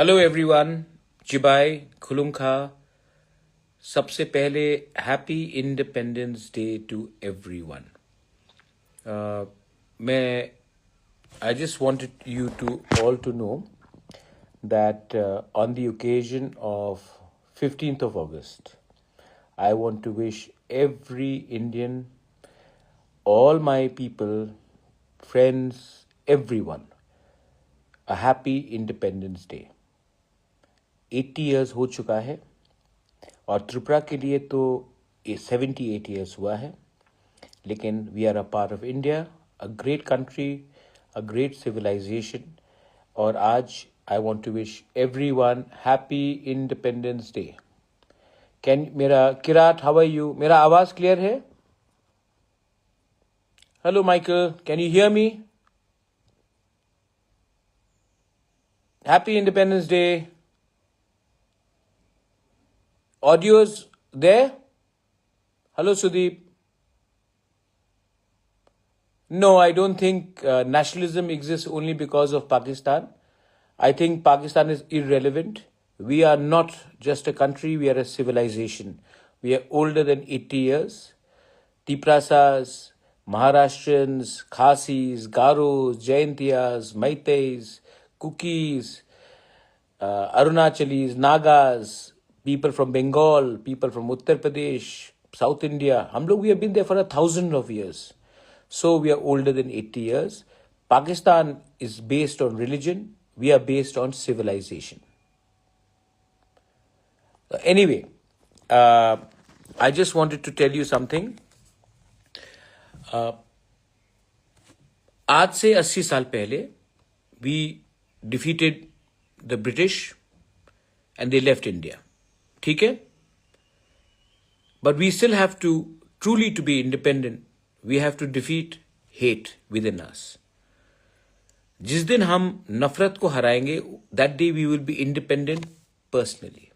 Hello everyone, जिबाई खुलुमखा। सबसे पहले happy independence day to everyone. मैं I just wanted you to all to know that on the occasion of 15th of August, I want to wish every Indian, all my people, friends, everyone, a happy Independence Day. 80 years हो चुका है और त्रिपुरा के लिए तो 78 years हुआ है, लेकिन we are a part of India, a great country, a great civilization. और आज I want to wish everyone happy independence day. Can मेरा किराट, हाउ आर यू? मेरा आवाज क्लियर है? Hello Michael, can you hear me? Happy independence day. Audios there? Hello Sudeep. No, I don't think nationalism exists only because of Pakistan. I think Pakistan is irrelevant. We are not just a country, we are a civilization. We are older than 80 years. Tiprasas, Maharashtrians, Khasis, Garos, Jaintiyas, Maiteis, Kukis, Arunachalis, Nagas, people from Bengal, people from Uttar Pradesh, South India. We have been there for 1,000 of years. So we are older than 80 years. Pakistan is based on religion. We are based on civilization. Anyway, I just wanted to tell you something. आज से 80 साल पहले we defeated the British and they left India. ठीक है? But we still have to, truly to be independent, we have to defeat hate within us. जिस दिन हम नफरत को हराएंगे, that day we will be independent personally.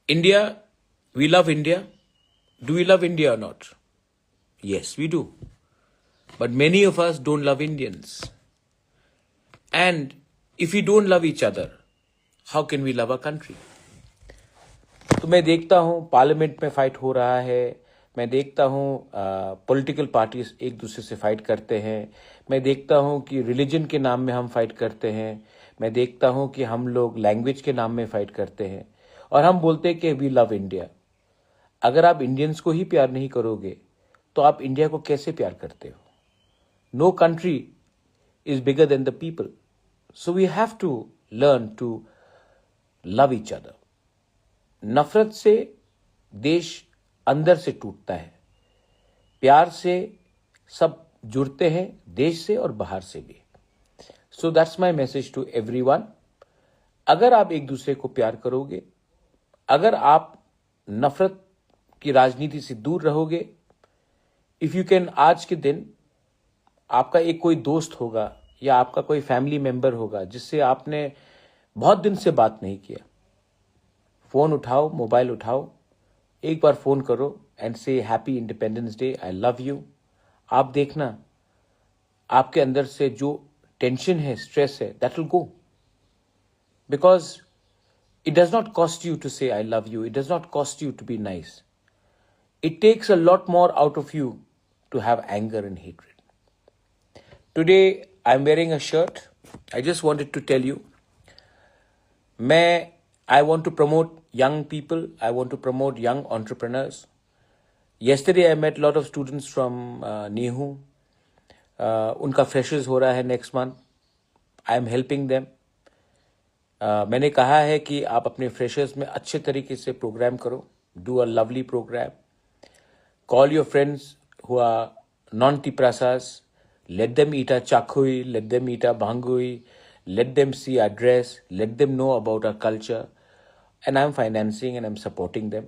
India, we love India. Do we love India or not? Yes, we do. But many of us don't love Indians. And if we don't love each other, how can we love our country? तो मैं देखता हूं parliament में fight हो रहा है, मैं देखता हूँ पॉलिटिकल पार्टीज एक दूसरे से फाइट करते हैं, मैं देखता हूँ कि रिलीजन के नाम में हम फाइट करते हैं, मैं देखता हूँ कि हम लोग लैंग्वेज के नाम में फाइट करते हैं और हम बोलते हैं कि वी लव इंडिया। अगर आप इंडियंस को ही प्यार नहीं करोगे तो आप इंडिया को कैसे प्यार करते हो? No country is bigger than the people, so we have to learn to love each other. नफरत से देश अंदर से टूटता है, प्यार से सब जुड़ते हैं, देश से और बाहर से भी। So that's my message to everyone. अगर आप एक दूसरे को प्यार करोगे, अगर आप नफरत की राजनीति से दूर रहोगे, इफ यू कैन, आज के दिन आपका एक कोई दोस्त होगा या आपका कोई फैमिली मेंबर होगा जिससे आपने बहुत दिन से बात नहीं किया, फोन उठाओ, मोबाइल उठाओ, एक बार फोन करो एंड से happy independence day, I love you. आप देखना आपके अंदर से जो टेंशन है, स्ट्रेस है, that will go, because it does not cost you to say I love you, it does not cost you to be nice, it takes a lot more out of you to have anger and hatred. Today I am wearing a shirt, I just wanted to tell you, I want to promote young people. I want to promote young entrepreneurs. Yesterday, I met a lot of students from Nehu. उनका freshers हो रहा है next month. I am helping them. मैंने कहा है कि आप अपने freshers में अच्छे तरीके से program करो. Do a lovely program. Call your friends who are non-Tiprasas. Let them eat a chakhui. Let them eat a bhangui. Let them see our dress. Let them know about our culture. And I'm financing and I'm supporting them.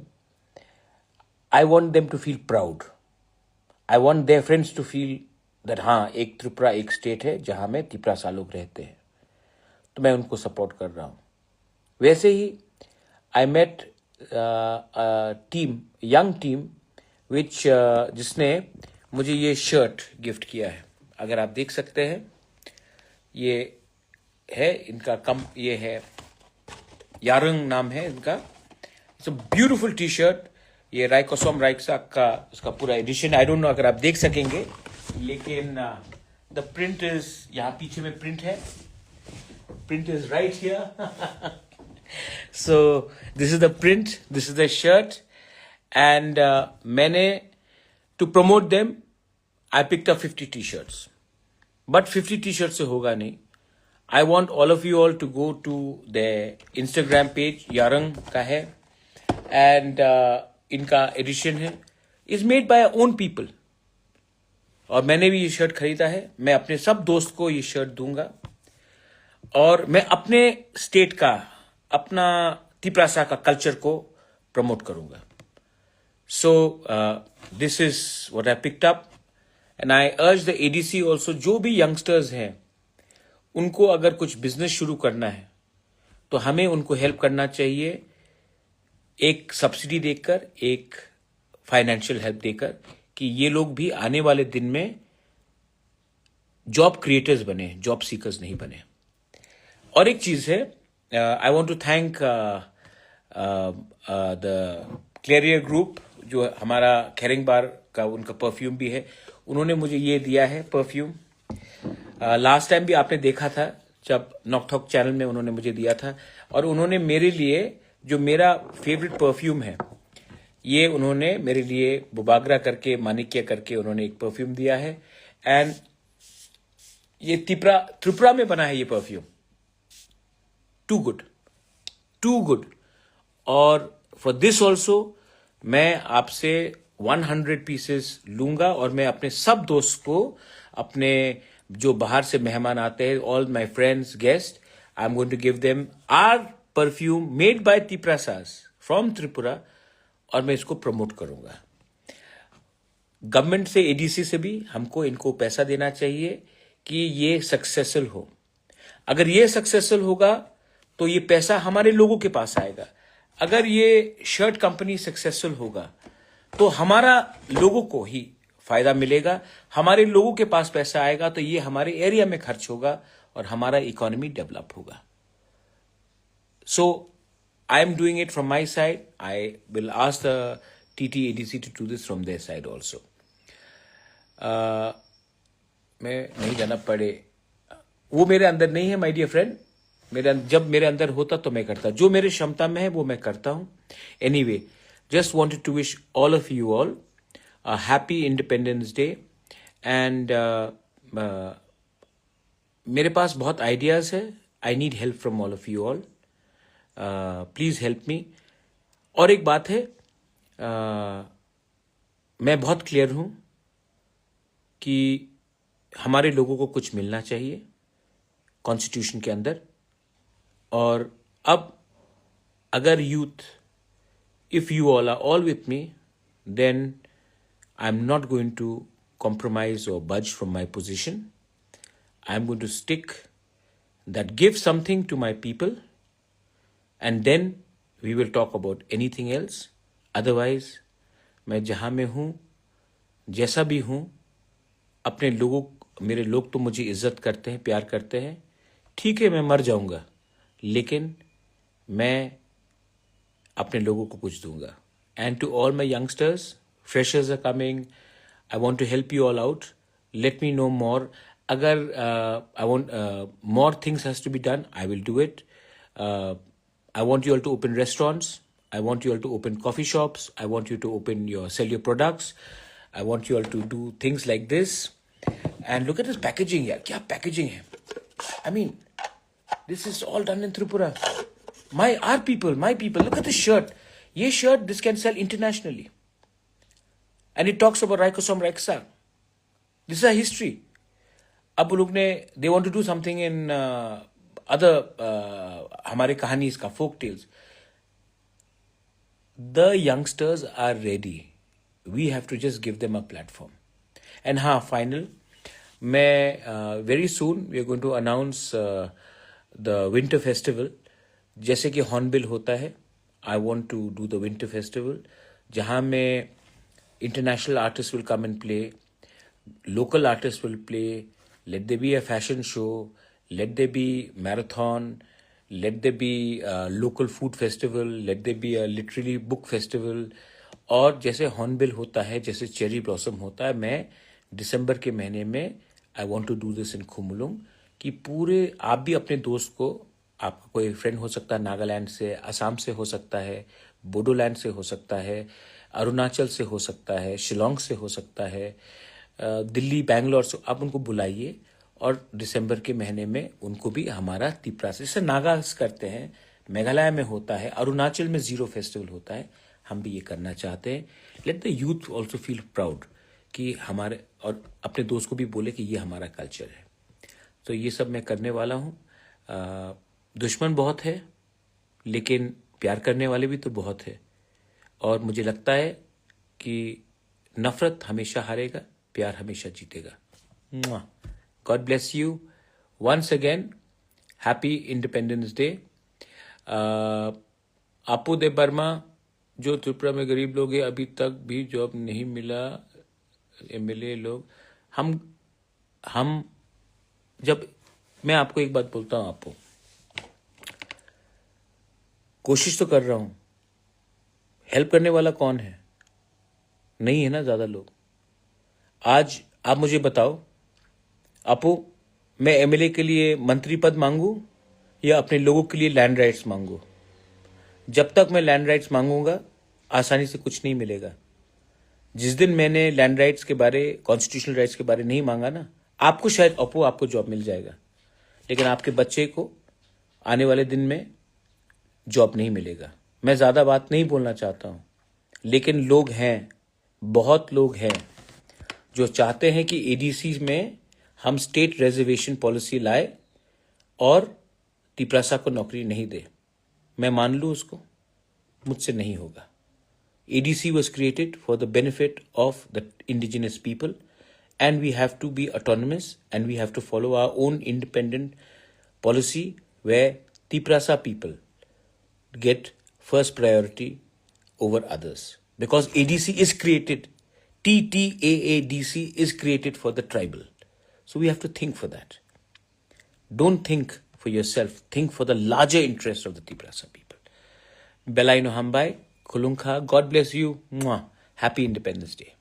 I want them to feel proud. I want their friends to feel that हाँ, एक त्रिपुरा एक state है जहां में तिपरासा लोग रहते हैं, तो मैं उनको सपोर्ट कर रहा हूं। वैसे ही I met team, young team, which जिसने मुझे ये शर्ट गिफ्ट किया है। अगर आप देख सकते हैं, ये है इनका, कम ये है, यारंग नाम है इनका। It's a beautiful T shirt. ये राइकोसोम राइक्साक का उसका पूरा एडिशन, आई डोंट नो अगर आप देख सकेंगे, लेकिन द प्रिंट इज, यहाँ पीछे में प्रिंट है, print is right here. So this is the print, this is the shirt, and मैंने to promote them I picked up 50 T shirts, but 50 T shirt से होगा नहीं। I want all of you all to go to their Instagram page, Yarang का है, and इनका addition है, is made by our own people. और मैंने भी ये शर्ट खरीदा है, मैं अपने सब दोस्त को ये शर्ट दूंगा, और मैं अपने स्टेट का, अपना तिप्रासा का कल्चर को प्रमोट करूंगा। So this is what I picked up, and I urge the ADC also, जो भी यंगस्टर्स हैं उनको अगर कुछ बिजनेस शुरू करना है तो हमें उनको हेल्प करना चाहिए, एक सब्सिडी देकर, एक फाइनेंशियल हेल्प देकर, कि ये लोग भी आने वाले दिन में जॉब क्रिएटर्स बने, जॉब सीकर्स नहीं बने। और एक चीज है, I want to thank the Clarier group, जो हमारा खेरिंग बार का उनका परफ्यूम भी है, उन्होंने मुझे ये दिया है परफ्यूम। लास्ट टाइम भी आपने देखा था जब नॉकथॉक चैनल में उन्होंने मुझे दिया था, और उन्होंने मेरे लिए जो मेरा फेवरेट परफ्यूम है, ये उन्होंने मेरे लिए बुबागरा करके, मानिक्य करके उन्होंने एक परफ्यूम दिया है, एंड ये त्रिपुरा में बना है ये perfume. Too good, too good. और फॉर दिस ऑल्सो मैं आपसे 100 पीसेस लूंगा, और मैं अपने सब दोस्त को, अपने जो बाहर से मेहमान आते हैं, all my friends, guest, I am going to give them our perfume made by Tiprasas from Tripura, और मैं इसको प्रमोट करूंगा। गवर्नमेंट से, एडीसी से भी हमको इनको पैसा देना चाहिए कि ये सक्सेसफुल हो। अगर ये सक्सेसफुल होगा तो ये पैसा हमारे लोगों के पास आएगा। अगर ये शर्ट कंपनी सक्सेसफुल होगा तो हमारा लोगों को ही फायदा मिलेगा, हमारे लोगों के पास पैसा आएगा तो ये हमारे एरिया में खर्च होगा और हमारा इकोनॉमी डेवलप होगा। So I am doing it from my side, I will ask the TT ADC to do this from their side also. मैं नहीं जाना पड़े, वो मेरे अंदर नहीं है माय डियर फ्रेंड। जब मेरे अंदर होता तो मैं करता, जो मेरे क्षमता में है वो मैं करता हूं। Anyway, just wanted to wish all of you all a happy Independence Day, and मेरे पास बहुत आइडियाज है। I need help from all of you all. Please help me. और एक बात है, मैं बहुत क्लियर हूं कि हमारे लोगों को कुछ मिलना चाहिए कॉन्स्टिट्यूशन के अंदर, और अब अगर youth, if you all are all with me, then I'm not going to compromise or budge from my position. I'm going to stick that, give something to my people, and then we will talk about anything else. Otherwise, मैं जहां में हूं, जैसा भी हूं, अपने लोगों, मेरे लोग तो मुझे इज्जत करते हैं, प्यार करते हैं। ठीक है, मैं मर जाऊंगा, लेकिन मैं अपने लोगों को कुछ दूंगा। And to all my youngsters, freshers are coming, I want to help you all out, let me know more. अगर I want more things has to be done, I will do it. I want you all to open restaurants, I want you all to open coffee shops, I want you to sell your products, I want you all to do things like this. And look at this packaging यार, क्या packaging है? I mean, this is all done in Tripura. Our people, my people, look at this shirt. ये shirt, this can sell internationally. And it talks about Raikosam Raiksa. This is a history. अब लोग ने, they want to do something in other हमारे कहानीज का, folk tales. The youngsters are ready. We have to just give them a platform. And final, मैं very soon we are going to announce the winter festival. जैसे कि hornbill होता है, I want to do the winter festival, जहाँ में international artists will come and play, local artists will play, let there be a fashion show, let there be marathon, let there be local food festival, let there be a literary book festival. और जैसे hornbill होता है, जैसे cherry blossom होता है, मैं दिसंबर के महीने में I want to do this in Khumulwng कि पूरे आप भी अपने दोस्त को, आपका कोई फ्रेंड हो सकता है नागालैंड से, असम से हो सकता है, बोडोलैंड से हो सकता है, अरुणाचल से हो सकता है, शिलोंग से हो सकता है, दिल्ली बैंगलोर से, आप उनको बुलाइए और दिसंबर के महीने में उनको भी हमारा तिपरा से, जैसे नागास करते हैं, मेघालय में होता है, अरुणाचल में जीरो फेस्टिवल होता है, हम भी ये करना चाहते हैं. Let the youth also feel proud कि हमारे, और अपने दोस्त को भी बोले कि ये हमारा कल्चर है. तो ये सब मैं करने वाला हूँ. दुश्मन बहुत है लेकिन प्यार करने वाले भी तो बहुत है, और मुझे लगता है कि नफरत हमेशा हारेगा, प्यार हमेशा जीतेगा. God bless you once again. Happy independence day. Apu Dev Verma, जो त्रिपुरा में गरीब लोग हैं, अभी तक भी जॉब नहीं मिला, एमएलए लोग, हम जब, मैं आपको एक बात बोलता हूं, आपको कोशिश तो कर रहा हूं, हेल्प करने वाला कौन है? नहीं है ना ज्यादा लोग. आज आप मुझे बताओ, आपू, मैं एमएलए के लिए मंत्री पद मांगू या अपने लोगों के लिए लैंड राइट्स मांगू? जब तक मैं लैंड राइट्स मांगूंगा आसानी से कुछ नहीं मिलेगा. जिस दिन मैंने लैंड राइट्स के बारे, कॉन्स्टिट्यूशनल राइट्स के बारे नहीं मांगा ना, आपको शायद अपू आपको जॉब मिल जाएगा, लेकिन आपके बच्चे को आने वाले दिन में जॉब नहीं मिलेगा. मैं ज्यादा बात नहीं बोलना चाहता हूं, लेकिन लोग हैं, बहुत लोग हैं जो चाहते हैं कि एडीसी में हम स्टेट रिजर्वेशन पॉलिसी लाए और तिपरासा को नौकरी नहीं दे. मैं मान लूं उसको, मुझसे नहीं होगा. ADC was created for the benefit of the indigenous people, and we have to be autonomous and we have to follow our own independent policy where Tiprasa people get first priority over others. Because ADC is created, TTAADC is created for the tribal. So we have to think for that. Don't think for yourself, think for the larger interest of the Tiprasa people. Belai no Hambai, Kulungkha, God bless you. Mwah. Happy Independence Day.